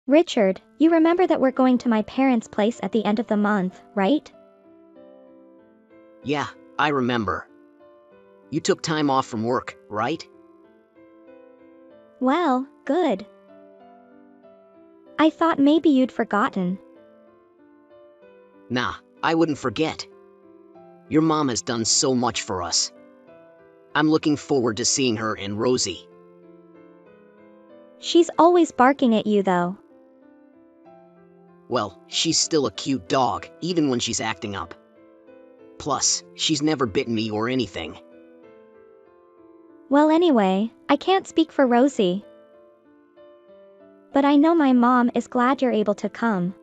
Richard, you remember that we're going to my parents' place at the end of the month, right? Yeah, I remember. You took time off from work, right? Well, good. I thought maybe you'd forgotten. Nah, I wouldn't forget. Your mom has done so much for us. I'm looking forward to seeing her and Rosie. She's always barking at you though. Well, she's still a cute dog, even when she's acting up. Plus, she's never bitten me or anything. Well, anyway, I can't speak for Rosie. But I know my mom is glad you're able to come.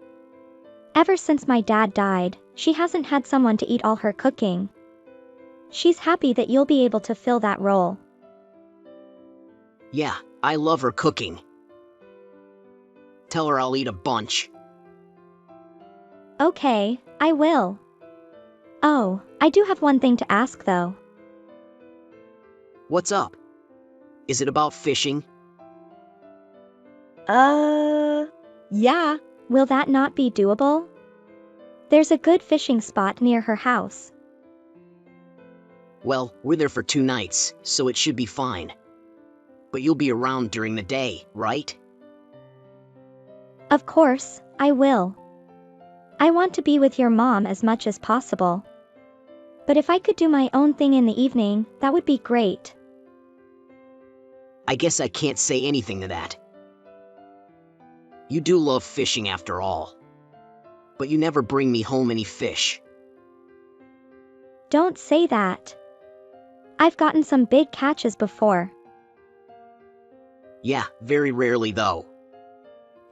Ever since my dad died, she hasn't had someone to eat all her cooking. She's happy that you'll be able to fill that role. Yeah, I love her cooking. Tell her I'll eat a bunch. Okay, I will. Oh, I do have one thing to ask though. What's up? Is it about fishing? Yeah. Will that not be doable? There's a good fishing spot near her house. Well, we're there for 2 nights, so it should be fine. But you'll be around during the day, right? Of course, I will. I want to be with your mom as much as possible. But if I could do my own thing in the evening, that would be great. I guess I can't say anything to that. You do love fishing after all. But you never bring me home any fish. Don't say that. I've gotten some big catches before. Yeah, very rarely though.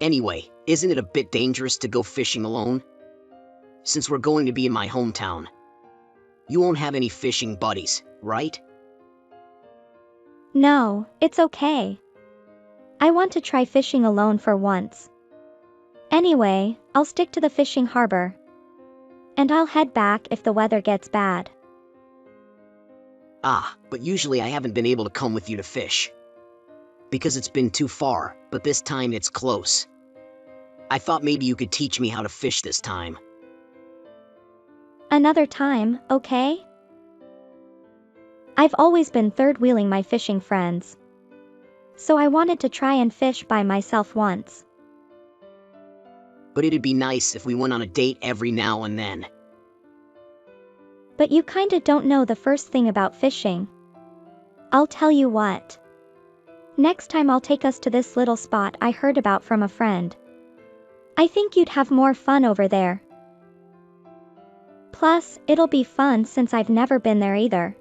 Anyway, isn't it a bit dangerous to go fishing alone? Since we're going to be in my hometown. You won't have any fishing buddies, right? No, it's okay. I want to try fishing alone for once. Anyway, I'll stick to the fishing harbor. And I'll head back if the weather gets bad. Ah, but usually I haven't been able to come with you to fish. Because it's been too far, but this time it's close. I thought maybe you could teach me how to fish this time. Another time, okay? I've always been third-wheeling my fishing friends. So I wanted to try and fish by myself once. But it'd be nice if we went on a date every now and then. But you kinda don't know the first thing about fishing. I'll tell you what. Next time I'll take us to this little spot I heard about from a friend. I think you'd have more fun over there. Plus, it'll be fun since I've never been there either.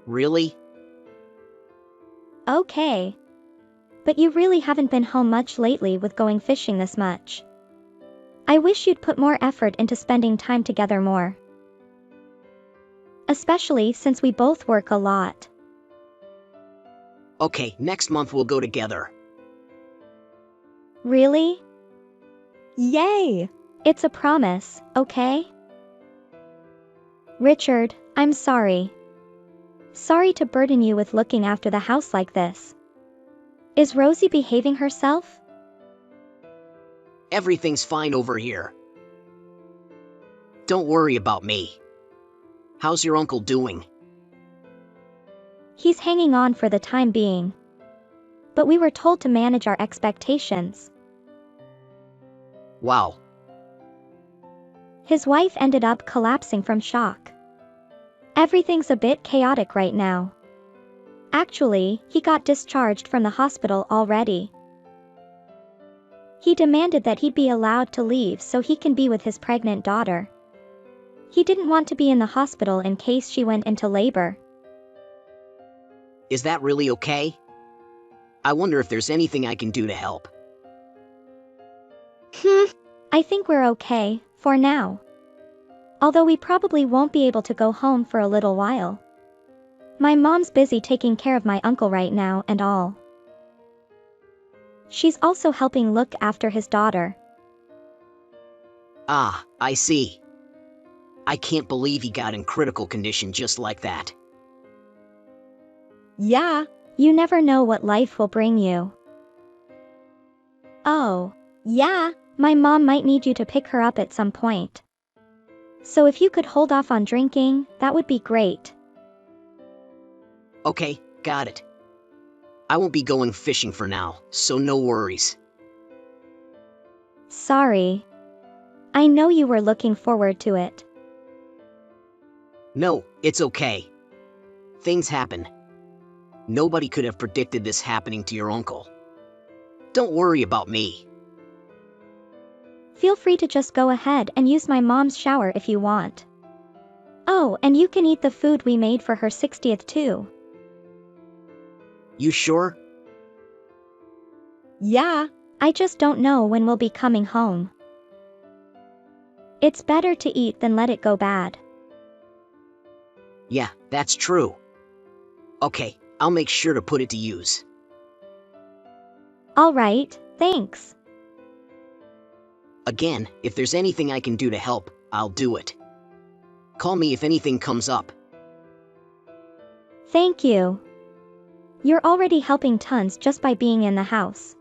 Really? Okay. But you really haven't been home much lately with going fishing this much. I wish you'd put more effort into spending time together more. Especially since we both work a lot. Okay, next month we'll go together. Really? Yay! It's a promise, okay? Richard, I'm sorry. Sorry to burden you with looking after the house like this. Is Rosie behaving herself? Everything's fine over here. Don't worry about me. How's your uncle doing? He's hanging on for the time being. But we were told to manage our expectations. Wow. His wife ended up collapsing from shock. Everything's a bit chaotic right now. Actually, he got discharged from the hospital already. He demanded that he be allowed to leave so he can be with his pregnant daughter. He didn't want to be in the hospital in case she went into labor. Is that really okay? I wonder if there's anything I can do to help. I think we're okay, for now. Although we probably won't be able to go home for a little while. My mom's busy taking care of my uncle right now and all. She's also helping look after his daughter. Ah, I see. I can't believe he got in critical condition just like that. Yeah, you never know what life will bring you. Oh, yeah, my mom might need you to pick her up at some point. So if you could hold off on drinking, that would be great. Okay, got it. I won't be going fishing for now, so no worries. Sorry. I know you were looking forward to it. No, it's okay. Things happen. Nobody could have predicted this happening to your uncle. Don't worry about me. Feel free to just go ahead and use my mom's shower if you want. Oh, and you can eat the food we made for her 60th too. You sure? Yeah, I just don't know when we'll be coming home. It's better to eat than let it go bad. Yeah, that's true. Okay, I'll make sure to put it to use. All right, thanks. Again, if there's anything I can do to help, I'll do it. Call me if anything comes up. Thank you. You're already helping tons just by being in the house.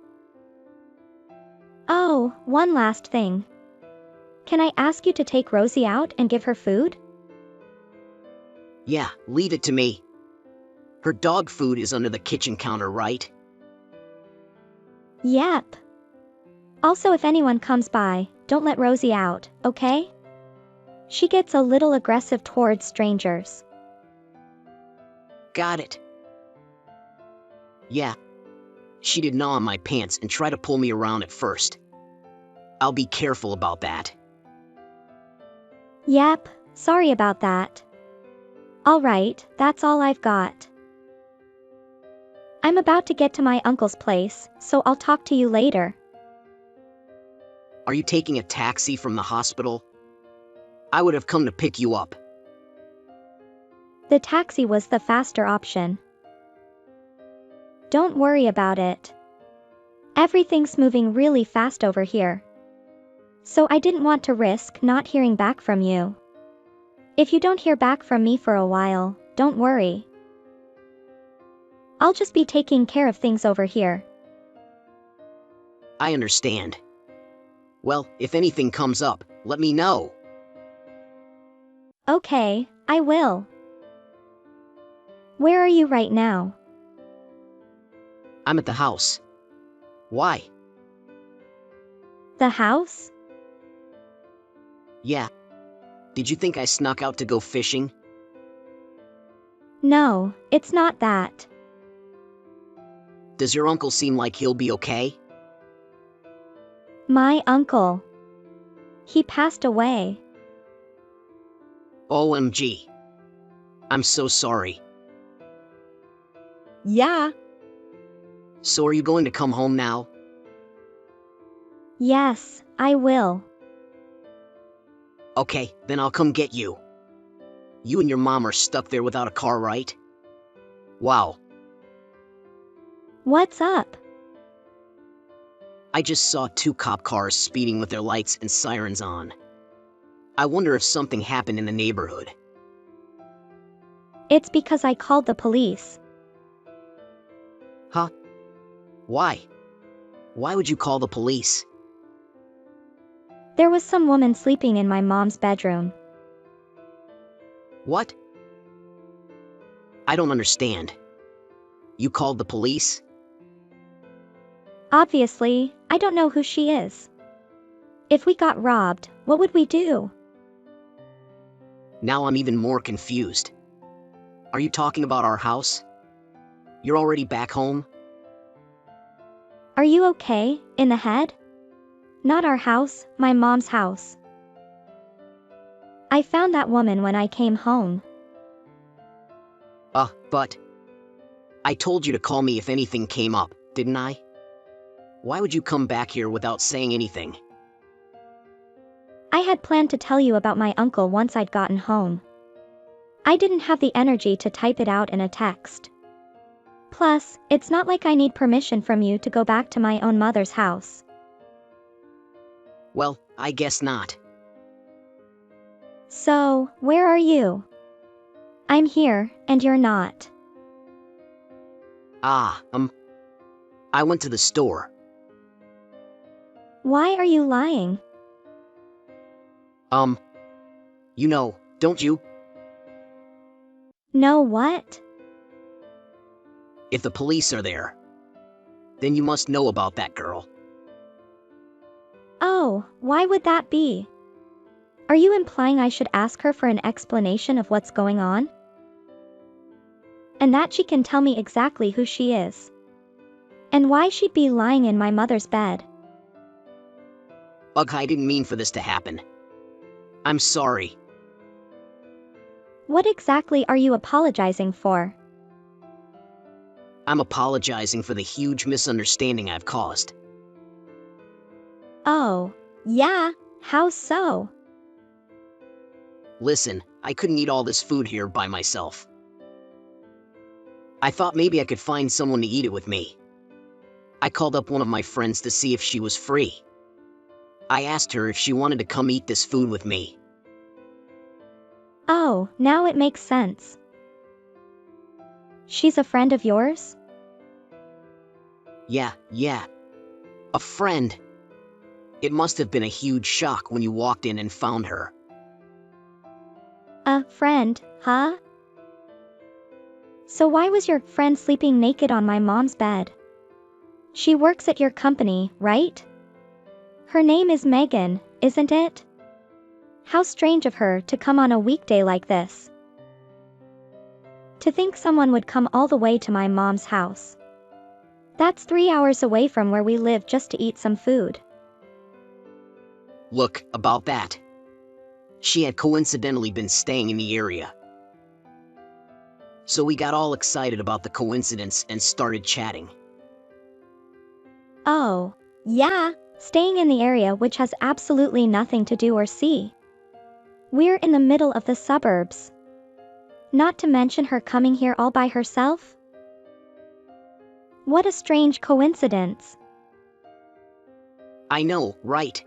Oh, one last thing. Can I ask you to take Rosie out and give her food? Yeah, leave it to me. Her dog food is under the kitchen counter, right? Yep. Also, if anyone comes by, don't let Rosie out, okay? She gets a little aggressive towards strangers. Got it. Yeah. She did gnaw on my pants and try to pull me around at first. I'll be careful about that. Yep, sorry about that. Alright, that's all I've got. I'm about to get to my uncle's place, so I'll talk to you later. Are you taking a taxi from the hospital? I would have come to pick you up. The taxi was the faster option. Don't worry about it. Everything's moving really fast over here. So I didn't want to risk not hearing back from you. If you don't hear back from me for a while, don't worry. I'll just be taking care of things over here. I understand. Well, if anything comes up, let me know. Okay, I will. Where are you right now? I'm at the house. Why? The house? Yeah. Did you think I snuck out to go fishing? No, it's not that. Does your uncle seem like he'll be okay? My uncle. He passed away. OMG. I'm so sorry. Yeah. So are you going to come home now? Yes, I will. Okay, then I'll come get you. You and your mom are stuck there without a car, right? Wow. What's up? I just saw 2 cop cars speeding with their lights and sirens on. I wonder if something happened in the neighborhood. It's because I called the police. Huh? Why? Why would you call the police? There was some woman sleeping in my mom's bedroom. What? I don't understand. You called the police? Obviously, I don't know who she is. If we got robbed, what would we do? Now I'm even more confused. Are you talking about our house? You're already back home? Are you okay, in the head? Not our house, my mom's house. I found that woman when I came home. But I told you to call me if anything came up, didn't I? Why would you come back here without saying anything? I had planned to tell you about my uncle once I'd gotten home. I didn't have the energy to type it out in a text. Plus, it's not like I need permission from you to go back to my own mother's house. Well, I guess not. So, where are you? I'm here, and you're not. I went to the store. Why are you lying? You know, don't you? No, what? If the police are there, then you must know about that girl. Oh, why would that be? Are you implying I should ask her for an explanation of what's going on? And that she can tell me exactly who she is? And why she'd be lying in my mother's bed? Ugh, I didn't mean for this to happen. I'm sorry. What exactly are you apologizing for? I'm apologizing for the huge misunderstanding I've caused. Oh, yeah, how so? Listen, I couldn't eat all this food here by myself. I thought maybe I could find someone to eat it with me. I called up one of my friends to see if she was free. I asked her if she wanted to come eat this food with me. Oh, now it makes sense. She's a friend of yours? Yeah. A friend. It must have been a huge shock when you walked in and found her. A friend, huh? So why was your friend sleeping naked on my mom's bed? She works at your company, right? Her name is Megan, isn't it? How strange of her to come on a weekday like this. To think someone would come all the way to my mom's house. That's 3 hours away from where we live just to eat some food. Look, about that. She had coincidentally been staying in the area. So we got all excited about the coincidence and started chatting. Oh, yeah, staying in the area which has absolutely nothing to do or see. We're in the middle of the suburbs. Not to mention her coming here all by herself? What a strange coincidence. I know, right?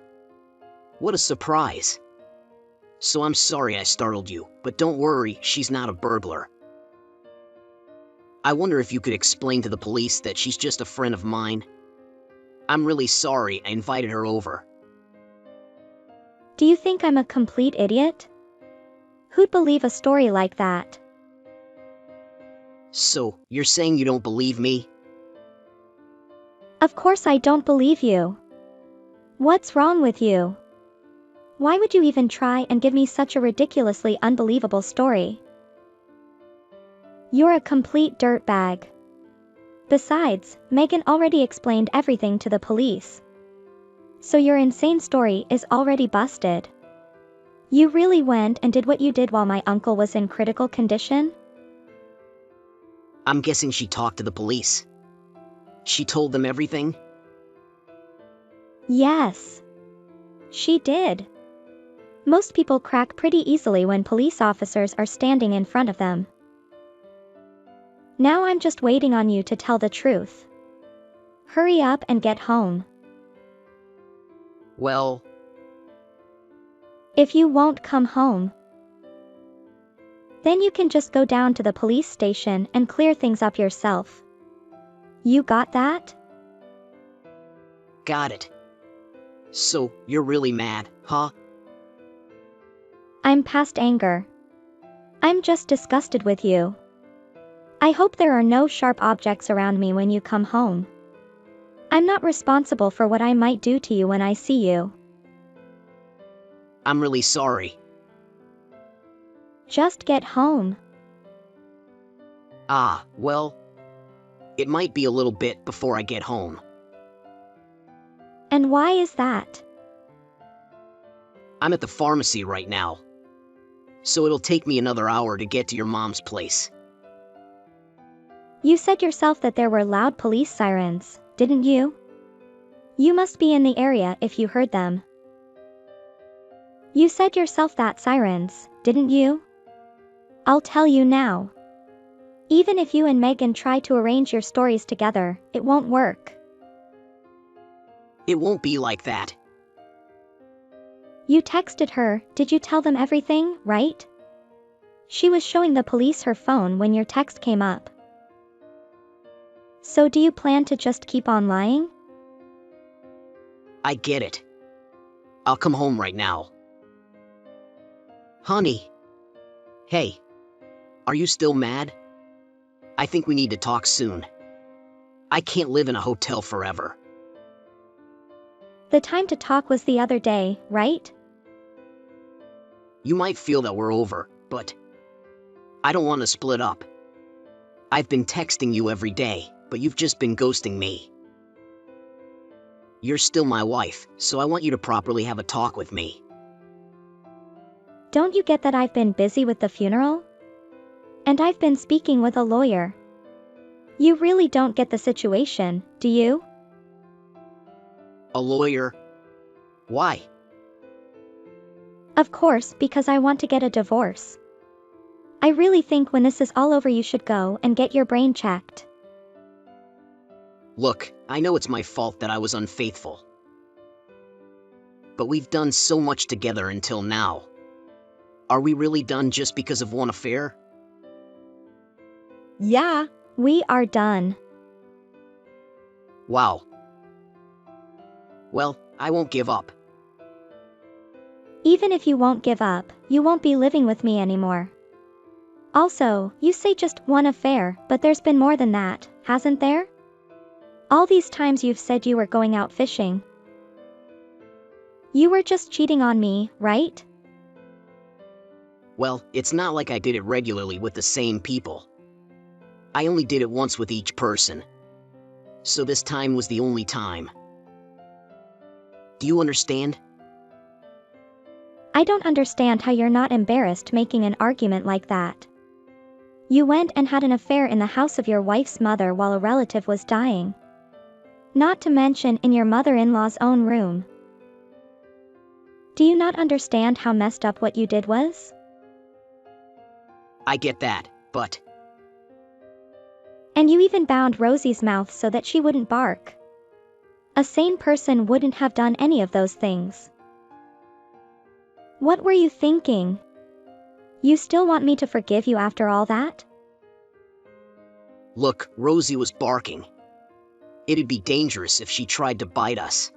What a surprise. So I'm sorry I startled you, but don't worry, she's not a burglar. I wonder if you could explain to the police that she's just a friend of mine. I'm really sorry I invited her over. Do you think I'm a complete idiot? Who'd believe a story like that? So, you're saying you don't believe me? Of course I don't believe you. What's wrong with you? Why would you even try and give me such a ridiculously unbelievable story? You're a complete dirtbag. Besides, Megan already explained everything to the police. So your insane story is already busted. You really went and did what you did while my uncle was in critical condition? I'm guessing she talked to the police. She told them everything? Yes. She did. Most people crack pretty easily when police officers are standing in front of them. Now I'm just waiting on you to tell the truth. Hurry up and get home. Well, If you won't come home, then you can just go down to the police station and clear things up yourself. You got that? got it. So, you're really mad, huh? I'm past anger. I'm just disgusted with you. I hope there are no sharp objects around me when you come home. I'm not responsible for what I might do to you when I see you. I'm really sorry. Just get home. Well, it might be a little bit before I get home. And why is that? I'm at the pharmacy right now. So it'll take me another hour to get to your mom's place. You said yourself that there were loud police sirens, didn't you? You must be in the area if you heard them. You said yourself that sirens, didn't you? I'll tell you now. Even if you and Megan try to arrange your stories together, it won't work. It won't be like that. You texted her, did you tell them everything, right? She was showing the police her phone when your text came up. So do you plan to just keep on lying? I get it. I'll come home right now. Honey. Hey. Are you still mad? I think we need to talk soon. I can't live in a hotel forever. The time to talk was the other day, right? You might feel that we're over, but I don't want to split up. I've been texting you every day, but you've just been ghosting me. You're still my wife, so I want you to properly have a talk with me. Don't you get that I've been busy with the funeral? And I've been speaking with a lawyer. You really don't get the situation, do you? A lawyer? Why? Of course, because I want to get a divorce. I really think when this is all over you should go and get your brain checked. Look, I know it's my fault that I was unfaithful. But we've done so much together until now. Are we really done just because of one affair? Yeah, we are done. Wow. Well, I won't give up. Even if you won't give up, you won't be living with me anymore. Also, you say just one affair, but there's been more than that, hasn't there? All these times you've said you were going out fishing. You were just cheating on me, right? Well, it's not like I did it regularly with the same people. I only did it once with each person. So this time was the only time. Do you understand? I don't understand how you're not embarrassed making an argument like that. You went and had an affair in the house of your wife's mother while a relative was dying. Not to mention in your mother-in-law's own room. Do you not understand how messed up what you did was? I get that, but And you even bound Rosie's mouth so that she wouldn't bark. A sane person wouldn't have done any of those things. What were you thinking? You still want me to forgive you after all that? look, Rosie was barking. It'd be dangerous if she tried to bite us.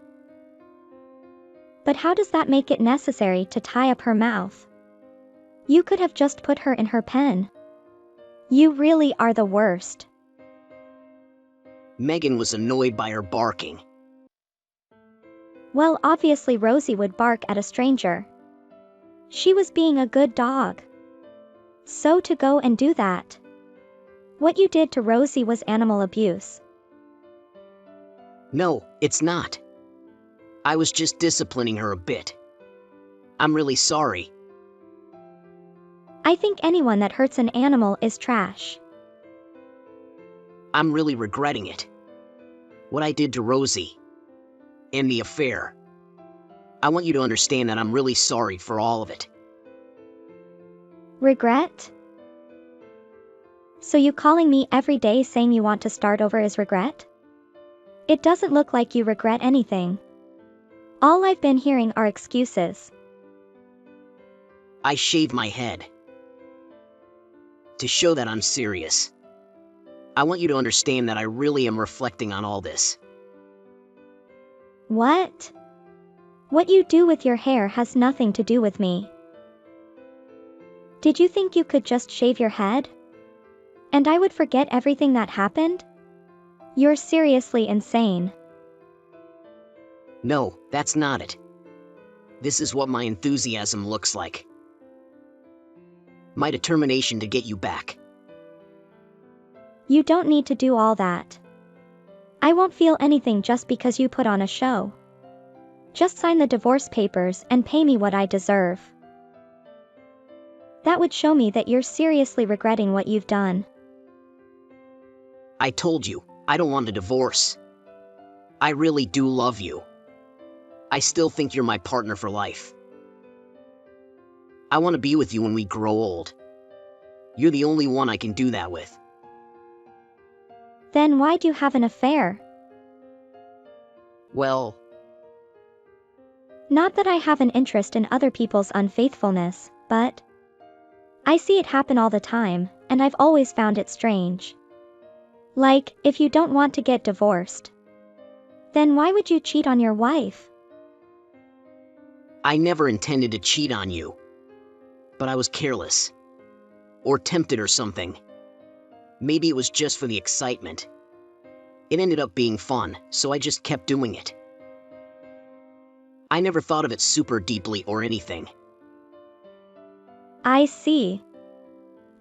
But how does that make it necessary to tie up her mouth? You could have just put her in her pen. You really are the worst. Megan was annoyed by her barking. Well, obviously Rosie would bark at a stranger. She was being a good dog. So to go and do that. What you did to Rosie was animal abuse. No, it's not. I was just disciplining her a bit. I'm really sorry. I think anyone that hurts an animal is trash. I'm really regretting it. What I did to Rosie. And the affair. I want you to understand that I'm really sorry for all of it. Regret? So you calling me every day saying you want to start over is regret? It doesn't look like you regret anything. All I've been hearing are excuses. I shave my head. To show that I'm serious. I want you to understand that I really am reflecting on all this. What? What you do with your hair has nothing to do with me. Did you think you could just shave your head? And I would forget everything that happened? You're seriously insane. No, that's not it. This is what my enthusiasm looks like. My determination to get you back. You don't need to do all that. I won't feel anything just because you put on a show. Just sign the divorce papers and pay me what I deserve. That would show me that you're seriously regretting what you've done. I told you, I don't want a divorce. I really do love you. I still think you're my partner for life. I want to be with you when we grow old. You're the only one I can do that with. Then why'd you have an affair? Well, Not that I have an interest in other people's unfaithfulness, but I see it happen all the time, and I've always found it strange. Like, if you don't want to get divorced, then why would you cheat on your wife? I never intended to cheat on you, but I was careless. Or tempted or something. Maybe it was just for the excitement. It ended up being fun, so I just kept doing it. I never thought of it super deeply or anything. I see.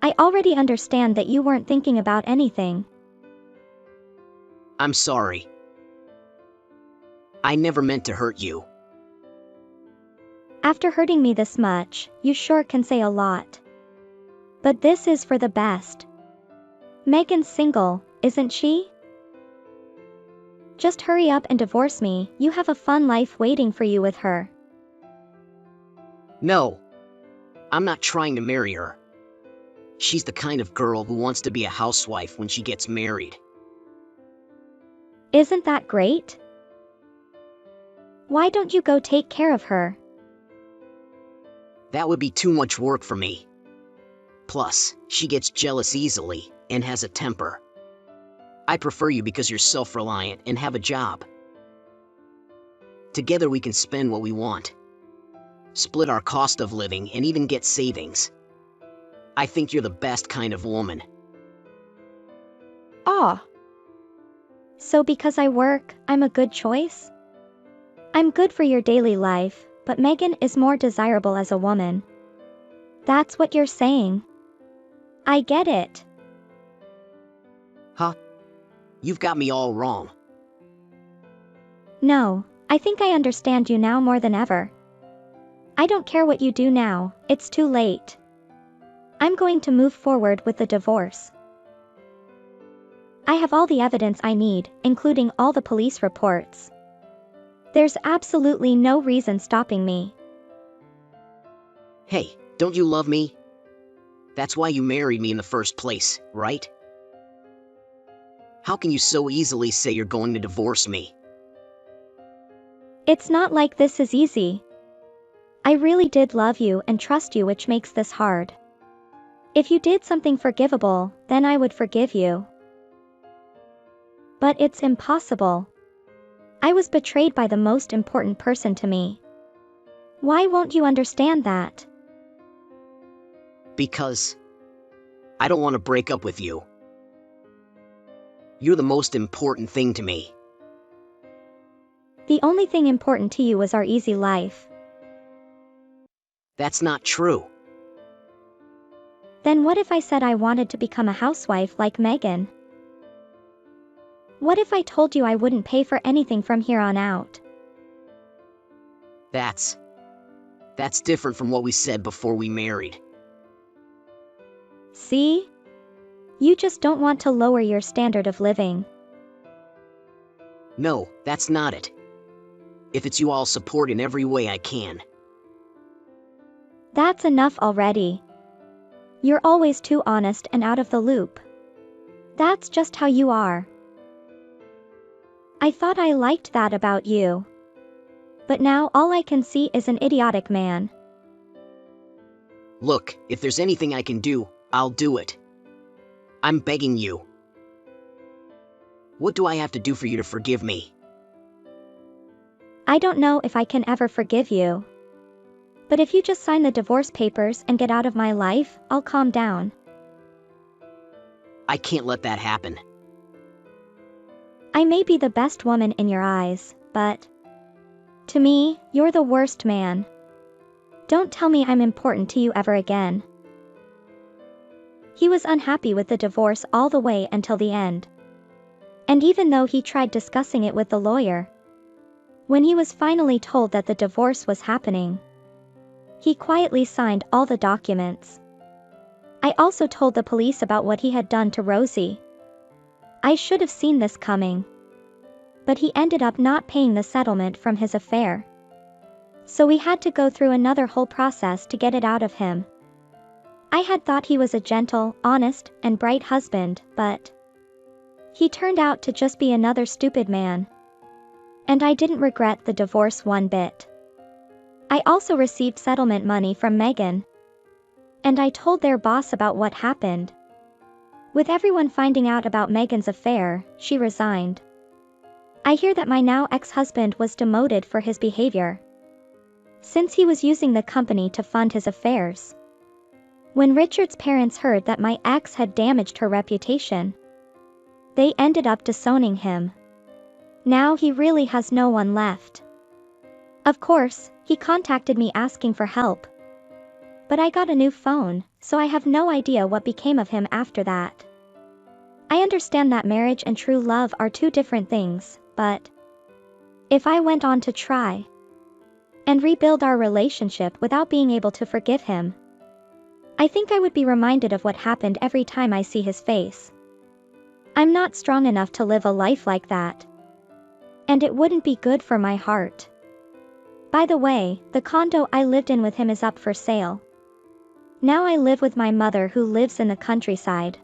I already understand that you weren't thinking about anything. I'm sorry. I never meant to hurt you. After hurting me this much, you sure can say a lot. But this is for the best. Megan's single, isn't she? Just hurry up and divorce me, you have a fun life waiting for you with her. No. I'm not trying to marry her. She's the kind of girl who wants to be a housewife when she gets married. Isn't that great? Why don't you go take care of her? That would be too much work for me. Plus, she gets jealous easily and has a temper. I prefer you because you're self-reliant and have a job. Together we can spend what we want. Split our cost of living and even get savings. I think you're the best kind of woman. Ah. So because I work, I'm a good choice? I'm good for your daily life, but Megan is more desirable as a woman. That's what you're saying. I get it. Huh? You've got me all wrong. No, I think I understand you now more than ever. I don't care what you do now, it's too late. I'm going to move forward with the divorce. I have all the evidence I need, including all the police reports. There's absolutely no reason stopping me. Hey, don't you love me? That's why you married me in the first place, right? How can you so easily say you're going to divorce me? It's not like this is easy. I really did love you and trust you, which makes this hard. If you did something forgivable, then I would forgive you. But it's impossible. I was betrayed by the most important person to me. Why won't you understand that? Because I don't want to break up with you. You're the most important thing to me. The only thing important to you was our easy life. That's not true. Then what if I said I wanted to become a housewife like Megan? What if I told you I wouldn't pay for anything from here on out? That's different from what we said before we married. See? You just don't want to lower your standard of living. No, that's not it. If it's you, I'll support in every way I can. That's enough already. You're always too honest and out of the loop. That's just how you are. I thought I liked that about you. But now all I can see is an idiotic man. Look, if there's anything I can do, I'll do it. I'm begging you. What do I have to do for you to forgive me? I don't know if I can ever forgive you. But if you just sign the divorce papers and get out of my life, I'll calm down. I can't let that happen. I may be the best woman in your eyes, but to me, you're the worst man. Don't tell me I'm important to you ever again. He was unhappy with the divorce all the way until the end. And even though he tried discussing it with the lawyer, when he was finally told that the divorce was happening, he quietly signed all the documents. I also told the police about what he had done to Rosie. I should have seen this coming. But he ended up not paying the settlement from his affair. So we had to go through another whole process to get it out of him. I had thought he was a gentle, honest, and bright husband, but he turned out to just be another stupid man. And I didn't regret the divorce one bit. I also received settlement money from Megan. And I told their boss about what happened. With everyone finding out about Megan's affair, she resigned. I hear that my now ex-husband was demoted for his behavior. since he was using the company to fund his affairs. When Richard's parents heard that my ex had damaged her reputation, they ended up disowning him. Now he really has no one left. Of course, he contacted me asking for help. But I got a new phone, so I have no idea what became of him after that. I understand that marriage and true love are two different things, but if I went on to try and rebuild our relationship without being able to forgive him, I think I would be reminded of what happened every time I see his face. I'm not strong enough to live a life like that. And it wouldn't be good for my heart. By the way, the condo I lived in with him is up for sale. Now I live with my mother who lives in the countryside.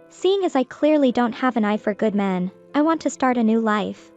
Seeing as I clearly don't have an eye for good men, I want to start a new life.